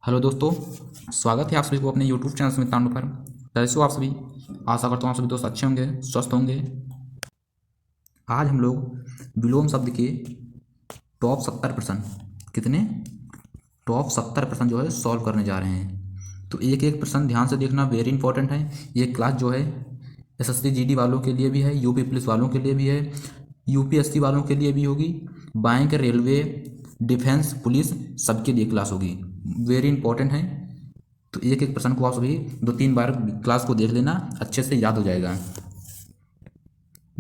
Hello दोस्तों, स्वागत है आप सभी को अपने यूट्यूब चैनल स्मित तांडव पर। कैसे हो आप सभी? आशा करता हूँ आप सभी दोस्त अच्छे होंगे, स्वस्थ होंगे। आज हम लोग विलोम शब्द के टॉप 70% कितने टॉप 70% जो है सॉल्व करने जा रहे हैं। तो एक एक प्रश्न ध्यान से देखना, वेरी इंपॉर्टेंट है। ये क्लास जो है एसएससी जीडी वालों के लिए भी है, यूपी पुलिस वालों के लिए भी है, यूपीएससी वालों के लिए भी होगी, बैंक, रेलवे, डिफेंस, पुलिस सबके लिए क्लास होगी। वेरी इंपॉर्टेंट है। तो एक एक प्रश्न को आप सभी 2-3 बार क्लास को देख लेना, अच्छे से याद हो जाएगा।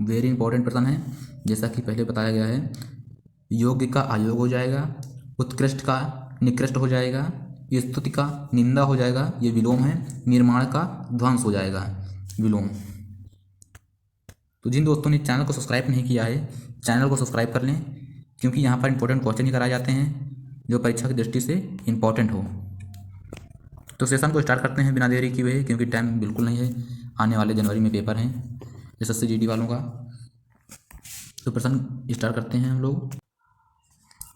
वेरी इंपॉर्टेंट प्रश्न है। जैसा कि पहले बताया गया है, योग्य का अयोग हो जाएगा, उत्कृष्ट का निकृष्ट हो जाएगा, स्तुति का निंदा हो जाएगा, ये विलोम है। निर्माण का ध्वंस हो जाएगा, विलोम। तो जिन दोस्तों ने चैनल को सब्सक्राइब नहीं किया है, चैनल को सब्सक्राइब कर लें, क्योंकि यहाँ पर इंपॉर्टेंट क्वेश्चन ही कराए जाते हैं जो परीक्षा की दृष्टि से इंपॉर्टेंट हो। तो सेशन को स्टार्ट करते हैं बिना देरी किए हुए, क्योंकि टाइम बिल्कुल नहीं है। आने वाले जनवरी में पेपर हैं एसएससी जीडी वालों का। तो प्रश्न स्टार्ट करते हैं हम लोग।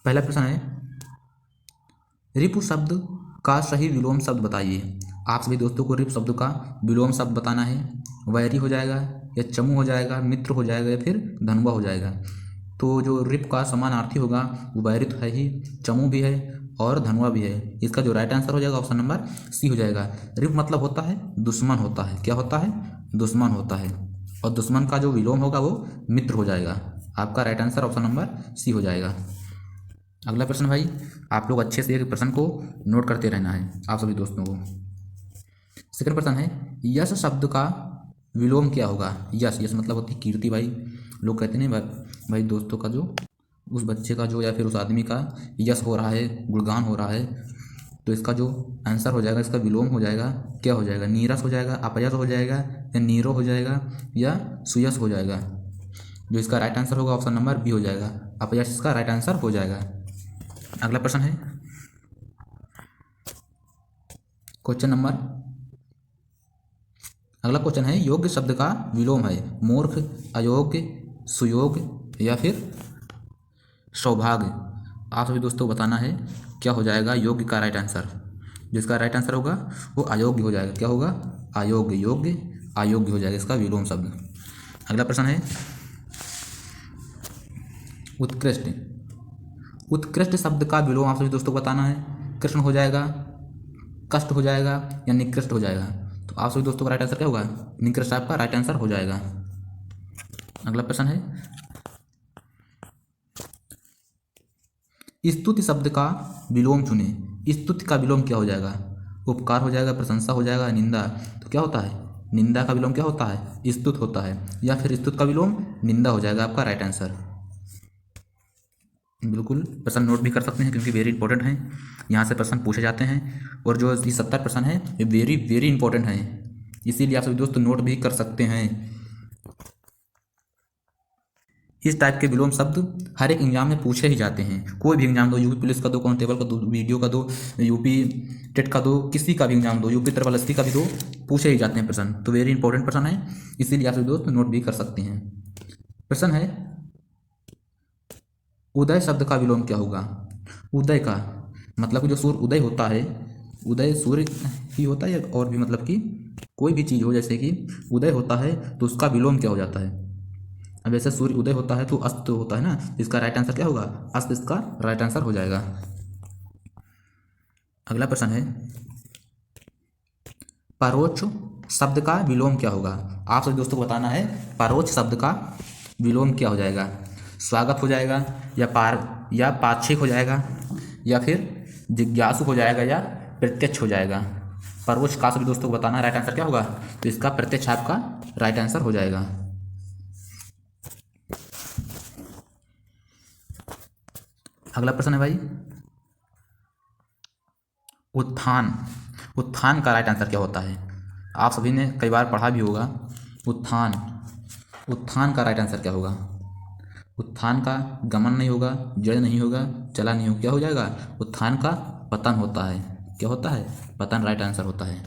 पहला प्रश्न है, रिपु शब्द का सही विलोम शब्द बताइए। आप सभी दोस्तों को रिपु शब्द का विलोम शब्द बताना है। वैरी हो जाएगा, या चमू हो जाएगा, मित्र हो जाएगा, या फिर धनुआ हो जाएगा। तो जो रिप का समानार्थी होगा वो वैरी तो है ही, चमू भी है और धनुआ भी है। इसका जो राइट आंसर हो जाएगा ऑप्शन नंबर सी हो जाएगा। रिप मतलब होता है दुश्मन होता है। क्या होता है? दुश्मन होता है। और दुश्मन का जो विलोम होगा वो मित्र हो जाएगा। आपका right answer option number C हो जाएगा। अगला प्रश्न भाई, आप लोग अच्छे से एक प्रश्न को नोट करते रहना है आप सभी दोस्तों को। सेकंड प्रश्न है, यश शब्द का विलोम क्या होगा? यश, यश मतलब होती है कीर्ति भाई। लोग कहते हैं भाई दोस्तों का जो, उस बच्चे का जो, या फिर उस आदमी का यश हो रहा है, गुणगान हो रहा है, तो इसका जो आंसर हो जाएगा, इसका विलोम हो जाएगा, क्या हो जाएगा? नीरस हो जाएगा, अपयश हो जाएगा, या नीरो हो जाएगा, या सुयश हो जाएगा। जो इसका राइट आंसर होगा ऑप्शन नंबर बी हो जाएगा। अपयश इसका राइट आंसर हो जाएगा। अगला प्रश्न है, क्वेश्चन नंबर अगला क्वेश्चन है, योग्य शब्द का विलोम है मूर्ख, अयोग्य, सुयोग्य, या फिर सौभाग्य। आप सभी दोस्तों बताना है क्या हो जाएगा योग्य का राइट आंसर। जिसका राइट आंसर होगा वो अयोग्य हो जाएगा। क्या होगा? अयोग्य, योग्य अयोग्य हो जाएगा इसका विलोम शब्द। अगला प्रश्न है, उत्कृष्ट। उत्कृष्ट शब्द का विलोम आप सभी दोस्तों को बताना है। कृष्ण हो जाएगा, कष्ट हो जाएगा, या निकृष्ट हो जाएगा। तो आप सभी दोस्तों का राइट आंसर क्या होगा? निकृष्ट आपका राइट आंसर हो जाएगा। अगला प्रश्न है, स्तुति शब्द का विलोम चुने। स्तुति का विलोम क्या हो जाएगा? उपकार हो जाएगा, प्रशंसा हो जाएगा, निंदा। तो क्या होता है? निंदा का विलोम क्या होता है? स्तुत होता है। या फिर स्तुत का विलोम निंदा हो जाएगा आपका राइट आंसर। बिल्कुल प्रश्न नोट भी कर सकते हैं, क्योंकि वेरी इंपॉर्टेंट है। यहाँ से प्रश्न पूछे जाते हैं, और जो ये 70% है ये वेरी वेरी इंपॉर्टेंट है, इसीलिए आप सभी दोस्त नोट भी कर सकते हैं। इस टाइप के विलोम शब्द हर एक एग्जाम में पूछे ही जाते हैं। कोई भी एग्जाम दो, यूपी पुलिस का दो, कांस्टेबल का दो, वीडियो का दो, यूपी टेट का दो, किसी का भी एग्जाम दो, यूपी ट्रिपल एसपी का भी दो, पूछे ही जाते हैं प्रश्न। तो वेरी इंपॉर्टेंट प्रश्न है, इसीलिए आप सभी दोस्त नोट भी कर सकते हैं। प्रश्न है, उदय शब्द का विलोम क्या होगा? उदय का मतलब कि जो सूर्य उदय होता है, उदय सूर्य ही होता है, या और भी मतलब कि कोई भी चीज़ हो, जैसे कि उदय होता है तो उसका विलोम क्या हो जाता है? अब जैसे सूर्य उदय होता है तो अस्त होता है ना, इसका राइट आंसर क्या होगा? अस्त इसका राइट आंसर हो जाएगा। अगला प्रश्न है, परोक्ष शब्द का विलोम क्या होगा? आप सभी दोस्तों को बताना है परोक्ष शब्द का विलोम क्या हो जाएगा। स्वागत हो जाएगा, या पाक्षिक हो जाएगा, या फिर जिज्ञासु हो जाएगा, या प्रत्यक्ष हो जाएगा। परोक्ष का सभी दोस्तों को बताना राइट आंसर क्या होगा। तो इसका प्रत्यक्ष आपका राइट आंसर हो जाएगा। अगला प्रश्न है भाई, उत्थान। उत्थान का राइट आंसर क्या होता है? आप सभी ने कई बार पढ़ा भी होगा। उत्थान, उत्थान का राइट आंसर क्या होगा? उत्थान का गमन नहीं होगा, जड़ नहीं होगा, चला नहीं होगा, क्या हो जाएगा? उत्थान का पतन होता है। क्या होता है? पतन राइट आंसर होता है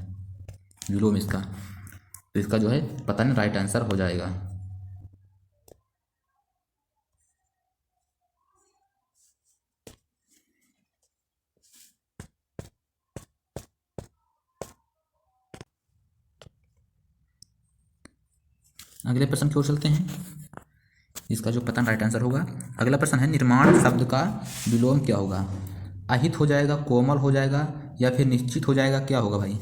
विलोम इसका। तो इसका जो है पतन राइट आंसर हो जाएगा। अगले प्रश्न की ओर चलते हैं। इसका जो पता राइट आंसर होगा। अगला प्रश्न है निर्माण शब्द का विलोम क्या होगा? अहित हो जाएगा, कोमल हो जाएगा, या फिर निश्चित हो जाएगा, क्या होगा भाई?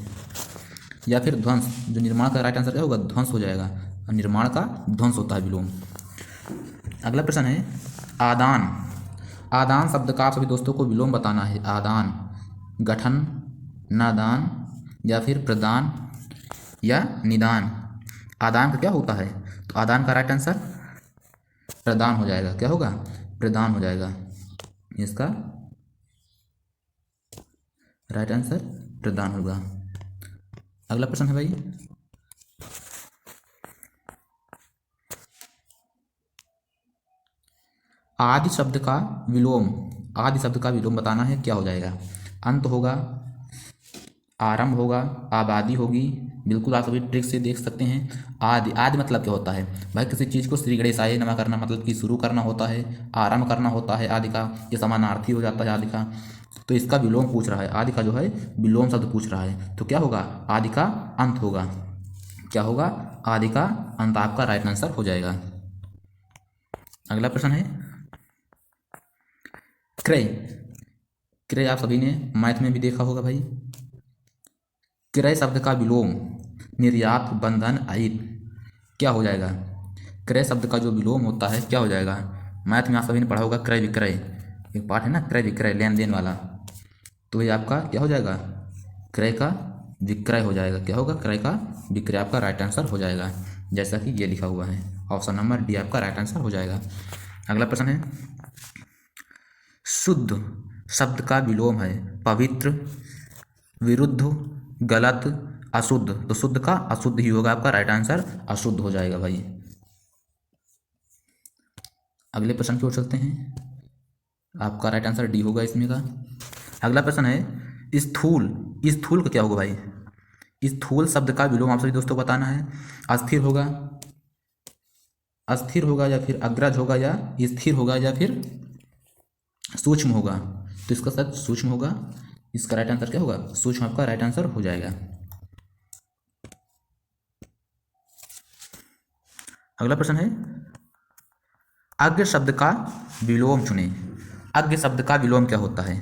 या फिर ध्वंस। जो निर्माण का राइट आंसर क्या होगा? ध्वंस हो जाएगा। और निर्माण का ध्वंस होता है विलोम। अगला प्रश्न है आदान। आदान शब्द का आप सभी दोस्तों को विलोम बताना है। आदान, गठन, नादान, या फिर प्रदान, या निदान। आदान का क्या होता है? तो आदान का राइट आंसर प्रदान हो जाएगा। क्या होगा? प्रदान हो जाएगा। इसका राइट आंसर प्रदान होगा। अगला प्रश्न है भाई आदि शब्द का विलोम। आदि शब्द का विलोम बताना है, क्या हो जाएगा? अंत होगा, आरंभ होगा, आबादी होगी। बिल्कुल आप सभी ट्रिक से देख सकते हैं। आदि, आदि मतलब क्या होता है भाई? किसी चीज़ को श्री गणेशाय नमः करना मतलब कि शुरू करना होता है, आरंभ करना होता है आदि का। ये समानार्थी हो जाता है आदि का। तो इसका विलोम पूछ रहा है, आदि का जो है विलोम शब्द पूछ रहा है। तो क्या होगा? आदि का अंत होगा। क्या होगा? आदि का अंत आपका राइट आंसर हो जाएगा। अगला प्रश्न है क्रय। क्रय आप सभी ने मैथ में भी देखा होगा भाई। क्रय शब्द का विलोम निर्यात, बंधन, अहित, क्या हो जाएगा? क्रय शब्द का जो विलोम होता है क्या हो जाएगा? मैथ में आप सभी ने पढ़ा होगा क्रय विक्रय, एक पार्ट है ना, क्रय विक्रय, लेन देन वाला। तो ये आपका क्या हो जाएगा? क्रय का विक्रय हो जाएगा। क्या होगा? क्रय का विक्रय आपका राइट आंसर हो जाएगा, जैसा कि ये लिखा हुआ है। ऑप्शन नंबर डी आपका राइट आंसर हो जाएगा। अगला प्रश्न है शुद्ध शब्द का विलोम है पवित्र, विरुद्ध, गलत, अशुद्ध। तो शुद्ध का अशुद्ध ही होगा, आपका राइट आंसर अशुद्ध हो जाएगा भाई। अगले प्रश्न की ओर चलते हैं। आपका राइट आंसर डी होगा इसमें का। अगला प्रश्न है स्थूल। स्थूल का क्या होगा भाई? स्थूल शब्द का विलोम आप सभी दोस्तों को बताना है। अस्थिर होगा, अस्थिर होगा, या फिर अग्रज होगा, या स्थिर होगा, या फिर सूक्ष्म होगा। तो इसका साथ सूक्ष्म होगा। इसका राइट आंसर क्या होगा? सूक्ष्म आपका राइट आंसर हो जाएगा। अगला प्रश्न है अज्ञ शब्द का विलोम चुने। अज्ञ शब्द का विलोम क्या होता है?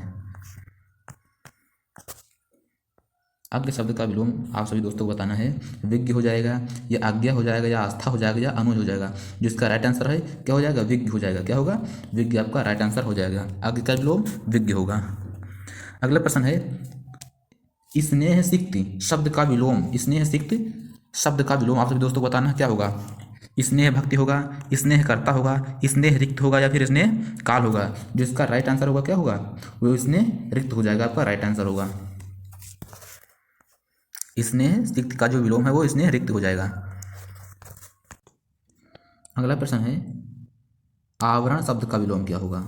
अज्ञ शब्द का विलोम आप सभी दोस्तों को बताना है। विज्ञ हो जाएगा, या आज्ञा हो जाएगा, या आस्था हो जाएगा, या अनुज हो जाएगा। जिसका राइट आंसर है क्या हो जाएगा? विज्ञ हो जाएगा। क्या होगा? विज्ञ आपका राइट आंसर हो जाएगा। अज्ञ का विलोम विज्ञ होगा। अगला प्रश्न है स्नेह सिक्ति शब्द का विलोम। स्नेह सिक्ति शब्द का विलोम आप सभी दोस्तों को बताना है, क्या होगा? स्नेह भक्ति होगा, स्नेह कर्ता होगा, स्नेह रिक्त होगा, या फिर स्नेह काल होगा। जो इसका राइट आंसर होगा क्या होगा? वो स्नेह रिक्त हो जाएगा, आपका राइट आंसर होगा। स्नेह सिक्त का जो विलोम है वो स्नेह रिक्त हो जाएगा। अगला प्रश्न है आवरण शब्द का विलोम क्या होगा?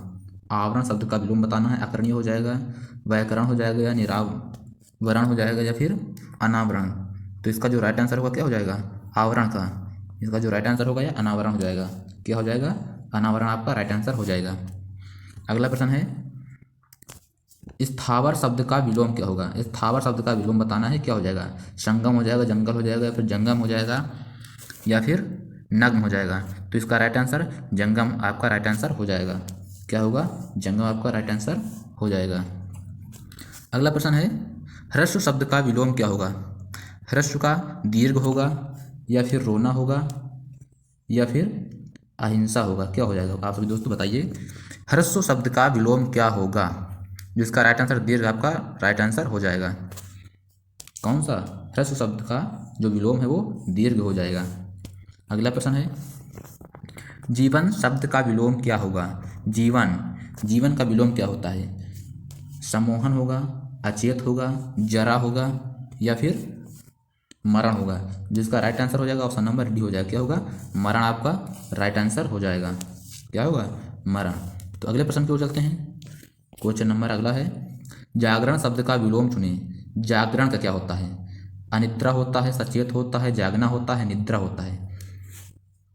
आवरण शब्द का विलोम बताना है। अकरणीय हो जाएगा, व्याकरण हो जाएगा, या निरावरण हो जाएगा, या फिर अनावरण। तो इसका जो राइट आंसर होगा क्या हो जाएगा? आवरण का। इसका जो राइट आंसर होगा या अनावरण हो जाएगा। क्या हो जाएगा? अनावरण आपका राइट आंसर हो जाएगा। अगला प्रश्न है स्थावर शब्द का विलोम क्या होगा? स्थावर शब्द का विलोम बताना है, क्या हो जाएगा? संगम हो जाएगा, जंगल हो जाएगा, या फिर जंगम हो जाएगा, या फिर नग्न हो जाएगा। तो इसका राइट आंसर जंगम आपका राइट आंसर हो जाएगा। क्या होगा? जंगम आपका राइट आंसर हो जाएगा। अगला प्रश्न है ह्रस्व शब्द का विलोम क्या होगा? ह्रस्व का दीर्घ होगा, या फिर रोना होगा, या फिर अहिंसा होगा। क्या हो जाएगा? आप सभी दोस्तों बताइए ह्रस्व शब्द का विलोम क्या होगा? जिसका राइट आंसर दीर्घ आपका राइट आंसर हो जाएगा। कौन सा? ह्रस्व शब्द का जो विलोम है वो दीर्घ हो जाएगा। अगला प्रश्न है जीवन शब्द का विलोम क्या होगा? जीवन, जीवन का विलोम क्या होता है? सम्मोहन होगा, अचेत होगा, जरा होगा, या फिर मरण होगा। जिसका राइट आंसर हो जाएगा ऑप्शन नंबर डी हो जाएगा। क्या होगा? मरण आपका राइट आंसर हो जाएगा। क्या होगा? मरण। तो अगले प्रश्न की ओर चलते हैं। क्वेश्चन नंबर अगला है जागरण शब्द का विलोम चुने। जागरण का क्या होता है? अनिद्रा होता है, सचेत होता है, जागना होता है, निद्रा होता है।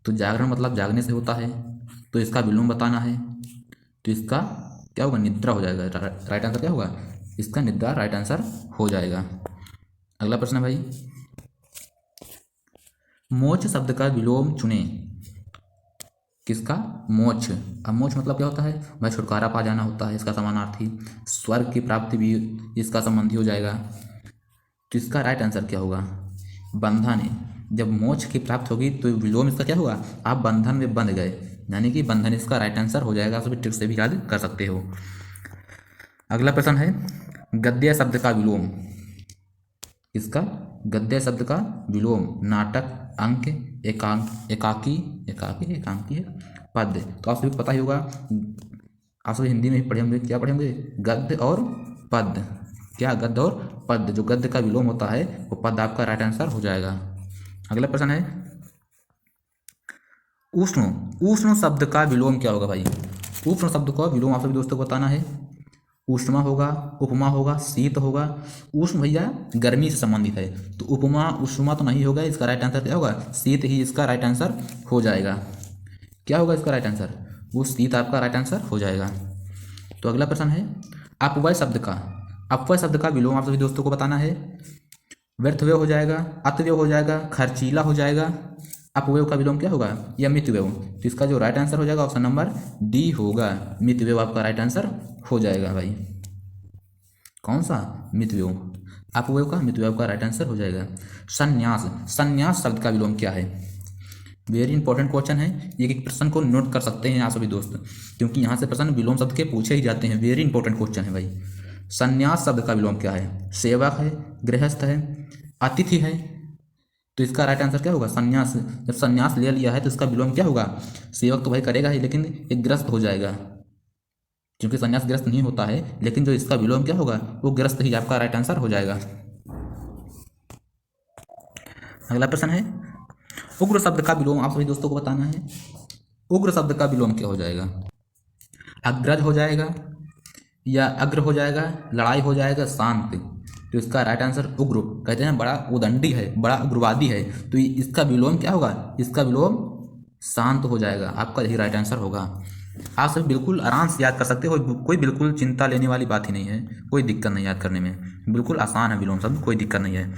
तो जागरण मतलब जागने से होता है, तो इसका विलोम बताना है। तो इसका क्या होगा? निद्रा हो जाएगा। राइट आंसर क्या होगा? इसका निद्रा राइट आंसर हो जाएगा। अगला प्रश्न है भाई मोक्ष शब्द का विलोम चुनें। किसका? मोक्ष। अब मोक्ष मतलब क्या होता है भाई? छुटकारा पा जाना होता है इसका समानार्थी। स्वर्ग की प्राप्ति भी इसका संबंधी हो जाएगा। तो इसका राइट आंसर क्या होगा? बंधन है। जब मोक्ष की प्राप्ति होगी तो विलोम इसका क्या होगा? आप बंधन में बंध गए, यानी कि बंधन इसका राइट आंसर हो जाएगा। सभी ट्रिक से भी याद कर सकते हो। अगला प्रश्न है गद्य शब्द का विलोम। इसका गद्य शब्द का विलोम नाटक, अंक, एकाकी है, पद्य। तो आप सभी को पता ही होगा, आप सभी हिंदी में ही पढ़े होंगे। क्या पढ़े होंगे? गद्य और पद्य। क्या? गद्य और पद्य। जो गद्य का विलोम होता है वो पद्य आपका राइट आंसर हो जाएगा। अगला प्रश्न है उष्ण। उष्ण शब्द का विलोम क्या होगा भाई? उष्ण शब्द का विलोम आप सभी दोस्तों को बताना है। उष्मा होगा, उपमा होगा, शीत होगा। उष्ण भैया गर्मी से संबंधित है, तो उपमा उष्मा तो नहीं होगा। इसका राइट आंसर क्या होगा? शीत ही इसका राइट आंसर हो जाएगा। क्या होगा इसका राइट आंसर? वो शीत आपका राइट आंसर हो जाएगा। तो अगला प्रश्न है अपव्यय शब्द का। अपव्यय शब्द का विलोम आप सभी दोस्तों को बताना है। व्यर्थव्यय हो जाएगा, अतव्यय हो जाएगा, खर्चीला हो जाएगा। अपव्यय का विलोम क्या होगा? या मितव्यय। तो इसका जो राइट आंसर हो जाएगा ऑप्शन नंबर डी होगा। मितव्यय आपका राइट आंसर हो जाएगा भाई। कौन सा? मितव्यय। अपव्यय का मितव्यय का राइट आंसर हो जाएगा। संन्यास। संन्यास शब्द का विलोम क्या है? वेरी इंपॉर्टेंट क्वेश्चन है। ये एक प्रश्न को नोट कर सकते हैं आप सभी दोस्त, क्योंकि यहाँ से प्रश्न विलोम शब्द के पूछे ही जाते हैं। वेरी इंपॉर्टेंट क्वेश्चन है भाई। संन्यास शब्द का विलोम क्या है? सेवक है, गृहस्थ है, अतिथि है। तो इसका राइट आंसर क्या होगा? संन्यास। जब संन्यास ले लिया है तो इसका विलोम क्या होगा? सेवक तो भाई करेगा ही, लेकिन एक ग्रस्त हो जाएगा, क्योंकि संन्यास ग्रस्त नहीं होता है। लेकिन जो इसका विलोम क्या होगा? वो ग्रस्त ही आपका राइट आंसर हो जाएगा। अगला प्रश्न है उग्र शब्द का विलोम आप सभी दोस्तों को बताना है। उग्र शब्द का विलोम क्या हो जाएगा? अग्रज हो जाएगा, या अग्र हो जाएगा, लड़ाई हो जाएगा, शांत। तो इसका राइट आंसर उग्र। कहते हैं बड़ा उदंडी है, बड़ा उग्रवादी है, तो इसका विलोम क्या होगा? इसका विलोम शांत हो जाएगा। आपका यही राइट आंसर होगा। आप सब बिल्कुल आराम से याद कर सकते हो, कोई बिल्कुल चिंता लेने वाली बात ही नहीं है, कोई दिक्कत नहीं याद करने में, बिल्कुल आसान है विलोम शब्द, कोई दिक्कत नहीं है।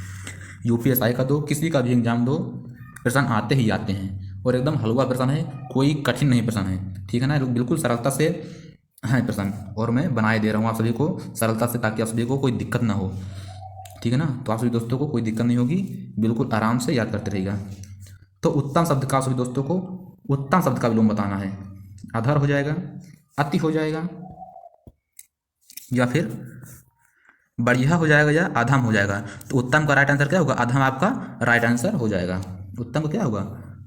यूपीएसआई का दो, किसी का भी एग्जाम दो, प्रश्न आते ही आते हैं, और एकदम हलवा प्रश्न है, कोई कठिन नहीं प्रश्न है। ठीक है ना? बिल्कुल सरलता से है प्रश्न, और मैं बनाए दे रहा हूँ आप सभी को सरलता से, ताकि आप सभी को कोई दिक्कत ना हो। ठीक है ना? तो आप सभी दोस्तों को कोई दिक्कत नहीं होगी, बिल्कुल आराम से याद करते रहिएगा। तो उत्तम शब्द का आप सभी दोस्तों को उत्तम शब्द का विलोम बताना है। अधर हो जाएगा, अति हो जाएगा, या फिर बढ़िया हो जाएगा, या अधम हो जाएगा। तो उत्तम का राइट आंसर क्या होगा? अधम आपका राइट आंसर हो जाएगा। उत्तम का क्या होगा?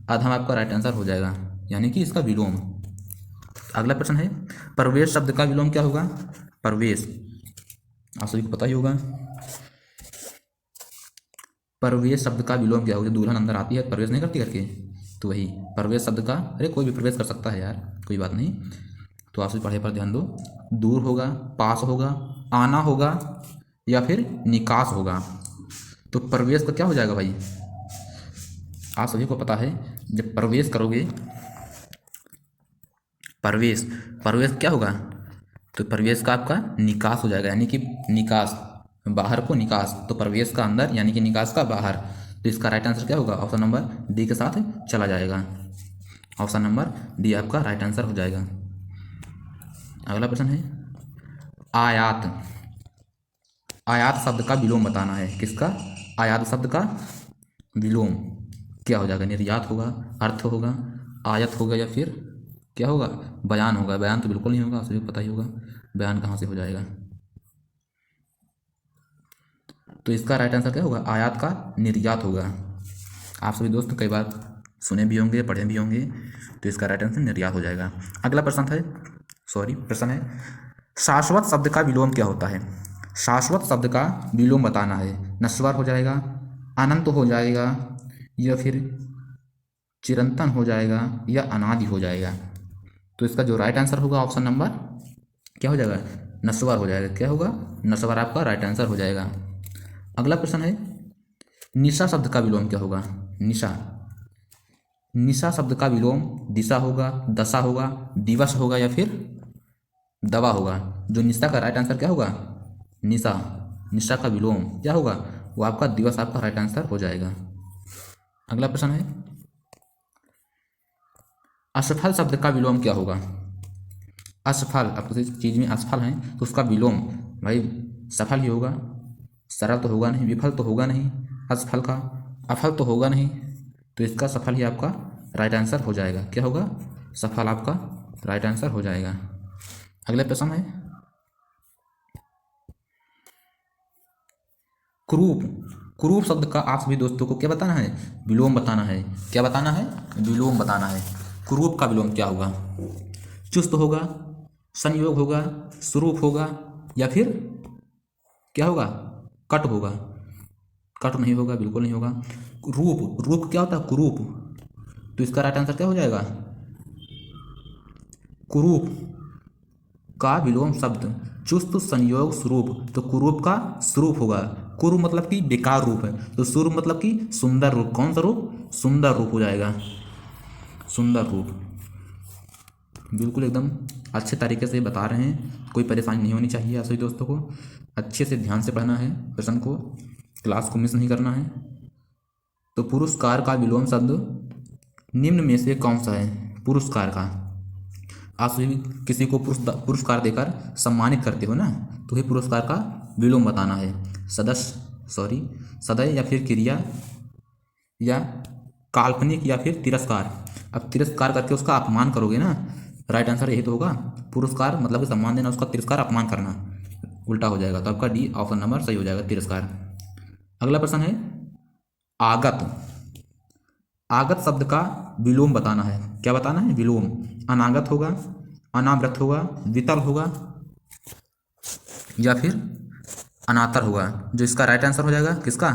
अधम आपका राइट आंसर हो जाएगा, यानी कि इसका विलोम। अगला प्रश्न है प्रवेश शब्द का विलोम क्या होगा? प्रवेश आप सभी को पता ही होगा। प्रवेश शब्द का विलोम क्या होगा? दुल्हन अंदर आती है, प्रवेश नहीं करती करके, तो वही प्रवेश शब्द का। अरे कोई भी प्रवेश कर सकता है यार, कोई बात नहीं। तो आप सभी पढ़ाई पर ध्यान दो। दूर होगा, पास होगा, आना होगा, या फिर निकास होगा। तो प्रवेश का क्या हो जाएगा भाई? आप सभी को पता है, जब प्रवेश करोगे, प्रवेश प्रवेश क्या होगा? तो प्रवेश का आपका निकास हो जाएगा, यानी कि निकास, बाहर को निकास। तो प्रवेश का अंदर, यानी कि निकास का बाहर। तो इसका राइट आंसर क्या होगा? ऑप्शन नंबर डी के साथ चला जाएगा। ऑप्शन नंबर डी आपका राइट आंसर हो जाएगा। अगला प्रश्न है आयात। आयात शब्द का विलोम बताना है। किसका? आयात शब्द का विलोम क्या हो जाएगा? निर्यात होगा, अर्थ होगा, आयत होगा, या फिर क्या होगा? बयान होगा। बयान तो बिल्कुल नहीं होगा, आप सभी को पता ही होगा बयान कहाँ से हो जाएगा। तो इसका राइट आंसर क्या होगा? आयात का निर्यात होगा। आप सभी दोस्त कई बार सुने भी होंगे, पढ़े भी होंगे, तो इसका राइट आंसर निर्यात हो जाएगा। अगला प्रश्न है शाश्वत शब्द का विलोम क्या होता है? शाश्वत शब्द का विलोम बताना है। नश्वर हो जाएगा, अनंत हो जाएगा, या फिर चिरंतन हो जाएगा, या अनादि हो जाएगा। तो इसका जो राइट आंसर होगा ऑप्शन नंबर क्या हो जाएगा? नश्वर हो जाएगा। क्या होगा? नश्वर आपका राइट आंसर हो जाएगा। अगला प्रश्न है निशा शब्द का विलोम क्या होगा? निशा। निशा शब्द का विलोम दिशा होगा, दशा होगा, दिवस होगा, या फिर दवा होगा। जो निशा का राइट आंसर क्या होगा? निशा। निशा का विलोम क्या होगा? वो आपका दिवस आपका राइट आंसर हो जाएगा। अगला प्रश्न है, असफल शब्द का विलोम क्या होगा। असफल, अब किसी चीज़ में असफल है तो उसका विलोम भाई सफल ही होगा। सरल तो होगा नहीं, विफल तो होगा नहीं, असफल का अफल तो होगा नहीं, तो इसका सफल ही आपका राइट आंसर हो जाएगा। क्या होगा, सफल आपका राइट आंसर हो जाएगा। अगला प्रश्न है, क्रूप, क्रूप शब्द का आप सभी दोस्तों को क्या बताना है, विलोम बताना है। क्या बताना है, विलोम बताना है। क्रूप का विलोम क्या होगा, चुस्त होगा, संयोग होगा, स्वरूप होगा, या फिर क्या होगा, कट होगा। कट नहीं होगा, बिल्कुल नहीं होगा। रूप, रूप क्या होता है, कुरूप, तो इसका राइट आंसर क्या हो जाएगा, कुरूप का विलोम शब्द चुस्त संयोग स्वरूप, तो कुरूप का स्वरूप होगा। कुरु मतलब कि बेकार रूप है, तो स्वरूप मतलब कि सुंदर रूप। कौन सा रूप, सुंदर रूप हो जाएगा, सुंदर रूप। बिल्कुल एकदम अच्छे तरीके से बता रहे हैं, कोई परेशानी नहीं होनी चाहिए आप सभी दोस्तों को। अच्छे से ध्यान से पढ़ना है प्रश्न को, क्लास को मिस नहीं करना है। तो पुरस्कार का विलोम शब्द निम्न में से कौन सा है, पुरस्कार का। आप सभी किसी को पुरस्कार देकर सम्मानित करते हो ना, तो ही पुरस्कार का विलोम बताना है। सदय या फिर क्रिया, या काल्पनिक, या फिर तिरस्कार। अब तिरस्कार करके उसका अपमान करोगे ना, राइट आंसर यही तो होगा। पुरस्कार मतलब कि सम्मान देना, उसका तिरस्कार अपमान करना, उल्टा हो जाएगा। तो आपका डी ऑप्शन नंबर सही हो जाएगा, तिरस्कार। अगला प्रश्न है, आगत, आगत शब्द का विलोम बताना है। क्या बताना है, विलोम। अनागत होगा, अनाव्रत होगा, वितल होगा, या फिर अनातर होगा। जो इसका राइट आंसर हो जाएगा किसका,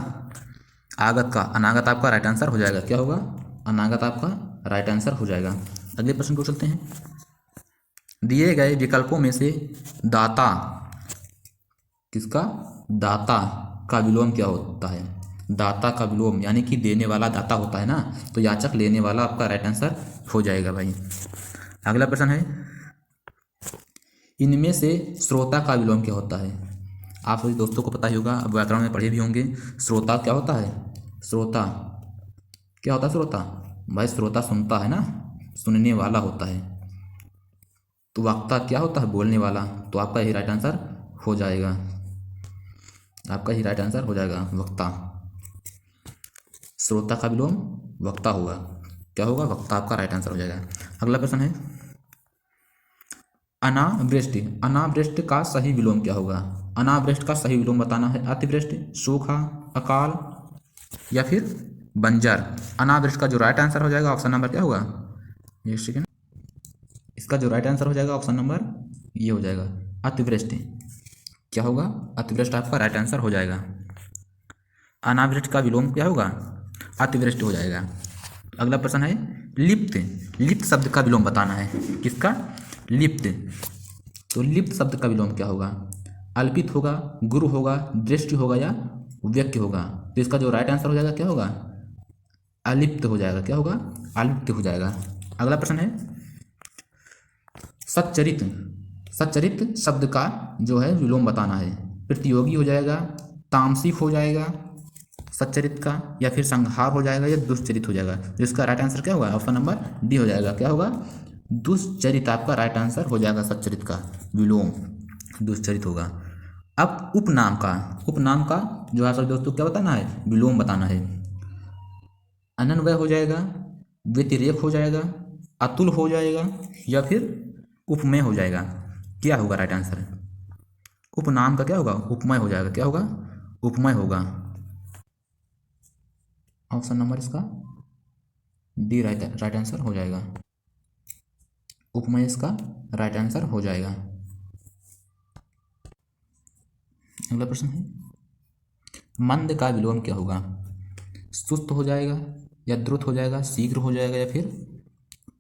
आगत का। अनागत आपका राइट आंसर हो जाएगा। क्या होगा, अनागत आपका राइट आंसर हो जाएगा। अगले प्रश्न को चलते हैं, दिए गए विकल्पों में से दाता, किसका, दाता का विलोम क्या होता है। दाता का विलोम यानी कि देने वाला दाता होता है ना, तो याचक लेने वाला आपका राइट आंसर हो जाएगा भाई। अगला प्रश्न है, इनमें से श्रोता का विलोम क्या होता है। आप सभी दोस्तों को पता ही होगा, अब व्याकरण में पढ़े भी होंगे। श्रोता क्या होता है, श्रोता क्या होता है, श्रोता भाई श्रोता सुनता है ना, सुनने वाला होता है। तो वक्ता क्या होता है, बोलने वाला। तो आपका ही राइट आंसर हो जाएगा, आपका ही राइट आंसर हो जाएगा, वक्ता। श्रोता का विलोम वक्ता होगा। क्या होगा, वक्ता आपका राइट आंसर हो जाएगा। अगला प्रश्न है, अनावृष्टि, अनावृष्टि का सही विलोम क्या होगा। अनावृष्टि का सही विलोम बताना है। अतिवृष्टि, सूखा, अकाल, या फिर बंजर। अनावृष्टि का जो राइट आंसर हो जाएगा ऑप्शन नंबर क्या होगा, ये सेकेंड, इसका जो राइट आंसर हो जाएगा ऑप्शन नंबर ये हो जाएगा, अतिवृष्टि। क्या होगा, अतिवृष्टि आपका राइट आंसर हो जाएगा। अनावृष्टि का विलोम क्या होगा, अतिवृष्टि हो जाएगा। अगला प्रश्न है, लिप्त, लिप्त शब्द का विलोम बताना है। किसका, लिप्त। तो लिप्त शब्द का विलोम क्या होगा, अल्पित होगा, गुरु होगा, दृष्टि होगा, या व्यक्ति होगा। तो इसका जो राइट आंसर हो जाएगा क्या होगा, अलिप्त हो जाएगा। क्या होगा, अलिप्त हो जाएगा। अगला प्रश्न है, सच्चरित, सच्चरित शब्द का जो है विलोम बताना है। प्रतियोगी हो जाएगा, तामसिक हो जाएगा सच्चरित का, या फिर संहार हो जाएगा, या दुष्चरित हो जाएगा। जिसका राइट आंसर क्या होगा, ऑप्शन नंबर डी हो जाएगा। क्या होगा, दुष्चरित आपका राइट आंसर हो जाएगा। सच्चरित का विलोम दुष्चरित होगा। अब उपनाम का, उपनाम का जो है सभी दोस्तों क्या बताना है, विलोम बताना है। अनन्वय हो जाएगा, व्यतिरेक हो जाएगा, अतुल हो जाएगा, या फिर उपमेय हो जाएगा। क्या होगा राइट आंसर, उपनाम का क्या होगा, उपमय हो जाएगा। क्या होगा, उपमय होगा। ऑप्शन नंबर इसका डी राइट आंसर हो जाएगा, उपमय इसका राइट आंसर हो जाएगा। अगला प्रश्न है, मंद का विलोम क्या होगा। सुस्त हो जाएगा, या द्रुत हो जाएगा, शीघ्र हो जाएगा, या फिर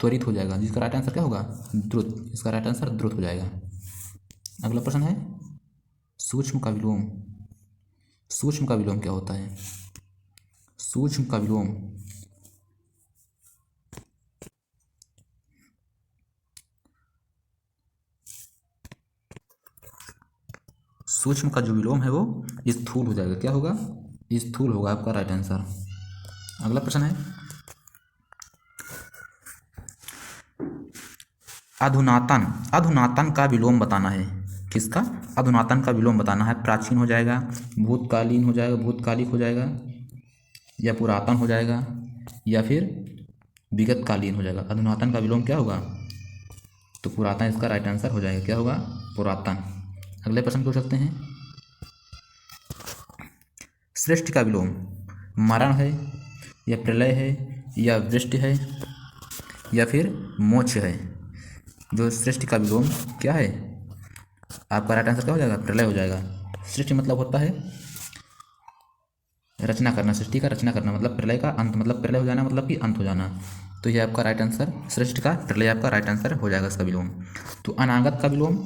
त्वरित हो जाएगा। जिसका राइट आंसर क्या होगा, द्रुत। इसका राइट आंसर द्रुत हो जाएगा। अगला प्रश्न है, सूक्ष्म का विलोम, सूक्ष्म का विलोम क्या होता है। सूक्ष्म का विलोम सूक्ष्म का जो विलोम है वो स्थूल हो जाएगा। क्या होगा, स्थूल होगा आपका राइट आंसर। अगला प्रश्न है, अधुनातन, अधुनातन का विलोम बताना है। किसका? अधुनातन का विलोम बताना है। प्राचीन हो जाएगा, भूतकालीन हो जाएगा, भूतकालिक हो जाएगा, या पुरातन हो जाएगा, या फिर विगतकालीन हो जाएगा। अधुनातन का विलोम क्या होगा? तो पुरातन इसका राइट आंसर हो जाएगा। क्या होगा? पुरातन। अगले प्रश्न पूछ सकते हैं, सृष्टि का विलोम मरण है, या प्रलय है, या वृष्टि है, या फिर मोक्ष है। जो सृष्टि का विलोम क्या है? आपका राइट आंसर क्या हो जाएगा? प्रलय हो जाएगा। सृष्टि मतलब होता है रचना करना, सृष्टि का रचना करना, मतलब प्रलय का अंत, मतलब प्रलय हो जाना मतलब कि अंत हो जाना। तो ये आपका राइट आंसर, सृष्टि का प्रलय आपका राइट आंसर हो जाएगा इसका विलोम। तो अनागत का विलोम,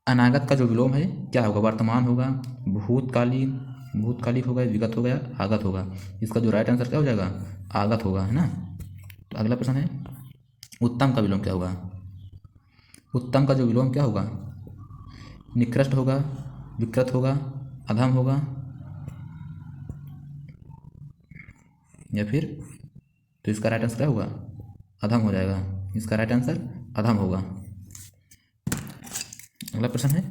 अनागत का जो विलोम है क्या होगा? वर्तमान होगा, भूतकालीन, भूतकालिक होगा, विगत होगा, आगत होगा। इसका जो राइट आंसर क्या हो जाएगा? आगत होगा, है ना। तो अगला प्रश्न है, उत्तम का विलोम क्या होगा? उत्तम का जो विलोम क्या होगा? निकृष्ट होगा, विकृत होगा, अधम होगा, या फिर, तो इसका राइट आंसर क्या होगा? अधम हो जाएगा। इसका राइट आंसर अधम होगा। अगला प्रश्न है,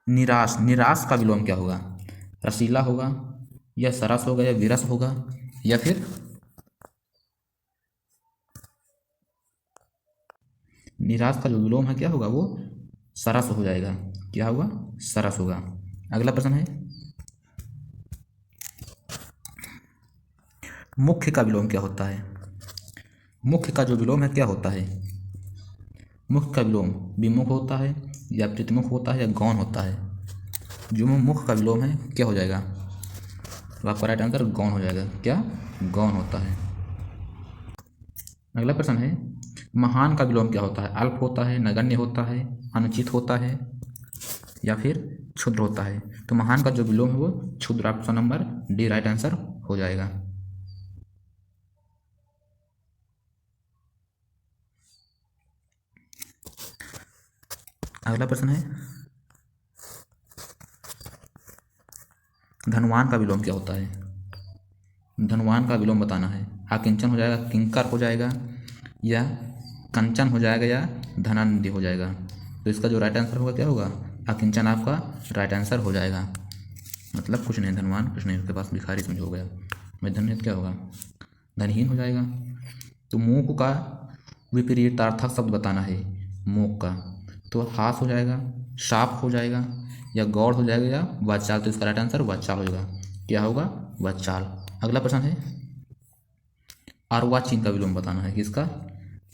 निराश, निराश का विलोम क्या होगा? रसीला होगा, या सरस होगा, या विरस होगा, या फिर, निराश का जो विलोम है क्या होगा? वो सरस हो जाएगा। क्या होगा? सरस होगा। अगला प्रश्न है, मुख्य का विलोम क्या होता है? मुख्य का जो विलोम है क्या होता है? मुख्य का विलोम विमुख होता है, या प्रतिमुख होता है, या गौण होता है। जो मुख्य का विलोम है क्या हो जाएगा? तो आपका राइट आंसर गौण हो जाएगा। क्या? गौण होता है। अगला प्रश्न है, महान का विलोम क्या होता है? अल्प होता है, नगण्य होता है, अनुचित होता है, या फिर क्षुद्र होता है। तो महान का जो विलोम है वो क्षुद्र। Option number D right answer हो जाएगा। अगला प्रश्न है, धनवान का विलोम क्या होता है? धनवान का विलोम बताना है। आकिंचन हो जाएगा, किंकर हो जाएगा, या कंचन हो जाएगा, या धनानिधि हो जाएगा। तो इसका जो राइट आंसर होगा क्या होगा? अकिंचन आपका राइट आंसर हो जाएगा। मतलब कुछ नहीं, धनवान कुछ नहीं, उसके पास भिखारी समझ हो गया। भाई धनहीन क्या होगा? धनहीन हो जाएगा। तो मूक का विपरीतार्थक शब्द बताना है। मूक का तो हास हो जाएगा, शाप हो जाएगा, या गौड़ हो जाएगा, या वाचाल। तो इसका राइट आंसर वाचाल हो जाएगा। क्या होगा? वाचाल। अगला प्रश्न है, अर्वाचीन का विलोम बताना है। किसका?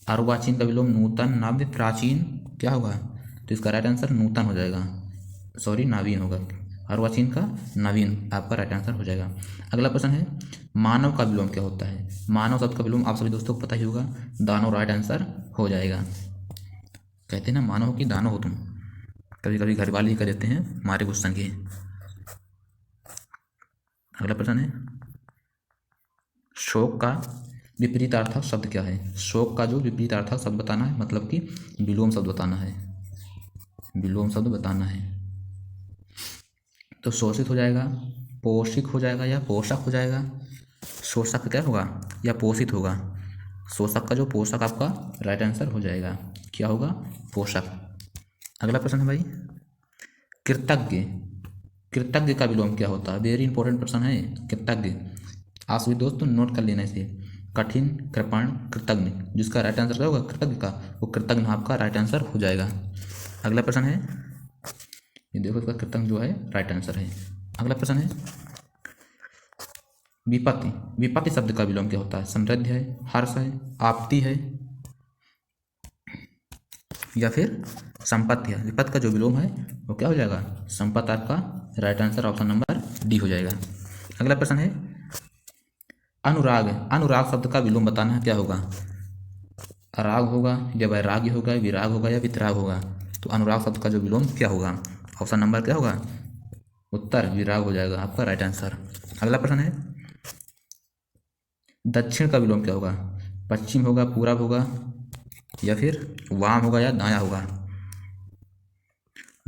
अर्वाचीन का विलोम नूतन, नव्य, प्राचीन क्या होगा? तो इसका राइट आंसर नूतन हो जाएगा, सॉरी नवीन होगा। अर्वाचीन का नवीन आपका राइट आंसर हो जाएगा। अगला प्रश्न है, मानव का विलोम क्या होता है? मानव शब्द का विलोम आप सभी दोस्तों को पता ही होगा, दानव राइट आंसर हो जाएगा। कहते हैं ना, मानव की दानव हो तुम। कभी कभी घर वाले ही कर देते हैं मारे गुस्सन के। अगला प्रश्न है, शोक का विपरीतार्थक शब्द क्या है? शोक का जो विपरीतार्थक शब्द बताना है, मतलब कि विलोम शब्द बताना है। विलोम शब्द बताना है। तो शोषित हो जाएगा, पोषिक हो जाएगा, या पोषक हो जाएगा। शोषक क्या होगा? या पोषित होगा। शोषक का जो पोषक आपका राइट आंसर हो जाएगा। क्या होगा? पोषक। अगला प्रश्न है भाई, कृतज्ञ, कृतज्ञ का विलोम क्या होता है? वेरी इंपॉर्टेंट प्रश्न है कृतज्ञ। आप सभी दोस्तों नोट कर लेना इसे। कठिन, कृपण, कृतज्ञ। जिसका राइट आंसर क्या होगा कृतज्ञ का, वो कृतज्ञ आपका राइट आंसर हो जाएगा। अगला प्रश्न है, ये देखो इसका कृतज्ञ जो है राइट आंसर है। अगला प्रश्न है, विपत्ति, विपत्ति शब्द का विलोम क्या होता है? समृद्धि है, हर्ष है, आपत्ति है, या फिर संपत्ति है। विपत्ति का जो विलोम है वो क्या हो जाएगा? संपत्ति आपका right answer option number D हो जाएगा। अगला प्रश्न है, अनुराग, अनुराग शब्द का विलोम बताना है। क्या होगा? राग होगा, या वैराग्य होगा, विराग होगा, या वितराग होगा। तो अनुराग शब्द का जो विलोम क्या होगा? ऑप्शन नंबर क्या होगा? उत्तर विराग हो जाएगा आपका राइट आंसर। अगला प्रश्न है, दक्षिण का विलोम क्या होगा? पश्चिम होगा, पूरब होगा, या फिर वाम होगा, या दायां होगा।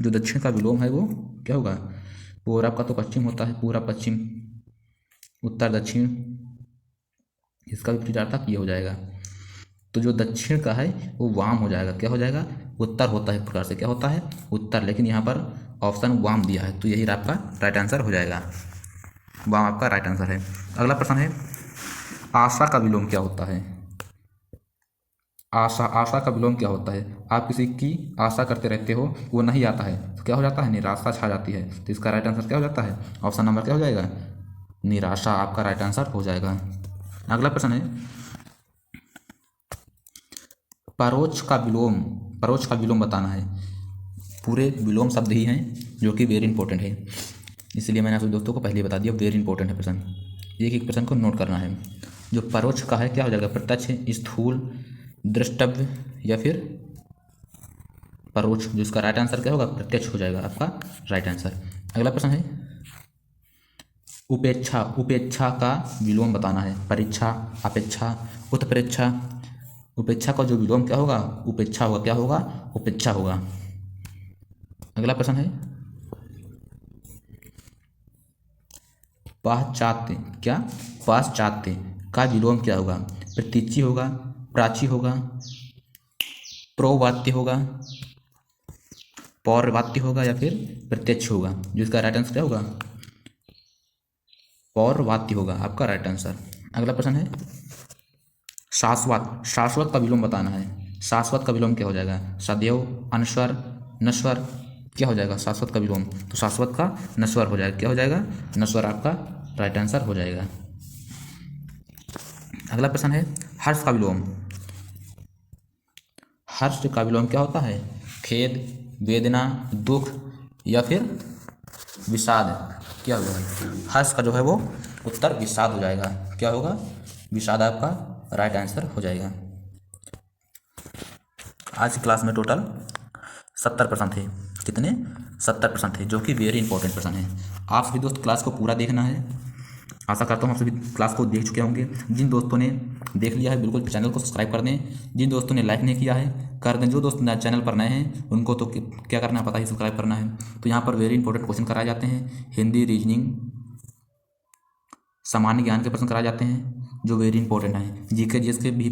जो दक्षिण का विलोम है वो क्या होगा? पूरब का तो पश्चिम होता है, पूरब पश्चिम, उत्तर दक्षिण, इसका भी विपरीतार्थक ये हो जाएगा। तो जो दक्षिण का है वो वाम हो जाएगा, क्या हो जाएगा, उत्तर होता है एक प्रकार से, क्या होता है, उत्तर, लेकिन यहाँ पर ऑप्शन वाम दिया है तो यही आपका राइट आंसर हो जाएगा, वाम आपका राइट आंसर है। अगला प्रश्न है, आशा का विलोम क्या होता है। आशा का विलोम क्या होता है। आप किसी की आशा करते रहते हो, वो नहीं आता है तो क्या हो जाता है, निराशा छा जाती है। तो इसका राइट आंसर क्या हो जाता है, ऑप्शन नंबर क्या हो जाएगा, निराशा आपका राइट आंसर हो जाएगा। अगला प्रश्न है, परोक्ष का विलोम बताना है। पूरे विलोम शब्द ही हैं जो कि वेरी इंपॉर्टेंट है, इसलिए मैंने आप दोस्तों को पहले बता दिया, वेरी इंपॉर्टेंट है प्रश्न, एक एक प्रश्न को नोट करना है। जो परोक्ष का है क्या हो जाएगा, प्रत्यक्ष, स्थूल, द्रष्टव्य या फिर परोक्ष, जिसका राइट आंसर क्या होगा, प्रत्यक्ष हो जाएगा आपका राइट आंसर। अगला प्रश्न है, उपेक्षा का विलोम बताना है। परीक्षा, अपेक्षा, उत्प्रेक्षा, उपेक्षा का जो विलोम क्या होगा, उपेक्षा होगा, क्या होगा, उपेक्षा होगा। अगला प्रश्न है, पाश्चात्य का विलोम क्या होगा, प्रतीची होगा, प्राची होगा, प्रोवात्य होगा, पौर्वात्य होगा या फिर प्रत्यक्ष होगा, जिसका राइट आंसर क्या होगा, पौर्वात्य होगा आपका राइट आंसर। अगला प्रश्न है, शाश्वत का विलोम बताना है। शाश्वत का विलोम क्या हो जाएगा, सदैव, अनश्वर, नश्वर, क्या हो जाएगा शाश्वत का विलोम, तो शाश्वत का नश्वर हो जाएगा, क्या हो जाएगा, नश्वर आपका राइट आंसर हो जाएगा। अगला प्रश्न है, हर्ष का विलोम। हर्ष का विलोम क्या होता है, खेद, वेदना, दुख या फिर विषाद, क्या होगा, हर्ष का जो है वो उत्तर विषाद हो जाएगा, क्या होगा, विषाद आपका राइट आंसर हो जाएगा। आज की क्लास में टोटल 70 प्रश्न थे, कितने, 70 प्रश्न थे, जो कि वेरी इंपॉर्टेंट प्रश्न है। आप सभी दोस्त क्लास को पूरा देखना है, आशा करता हूँ आप सभी क्लास को देख चुके होंगे। जिन दोस्तों ने देख लिया है बिल्कुल चैनल को सब्सक्राइब कर दें, जिन दोस्तों ने लाइक नहीं किया है कर दें, जो दोस्त चैनल पर नए हैं उनको तो क्या करना है पता ही, सब्सक्राइब करना है। तो यहाँ पर वेरी इंपॉर्टेंट क्वेश्चन कराए जाते हैं, हिंदी, रीजनिंग, सामान्य ज्ञान के प्रश्न कराए जाते हैं जो वेरी इंपॉर्टेंट हैं, जीके जीएस के भी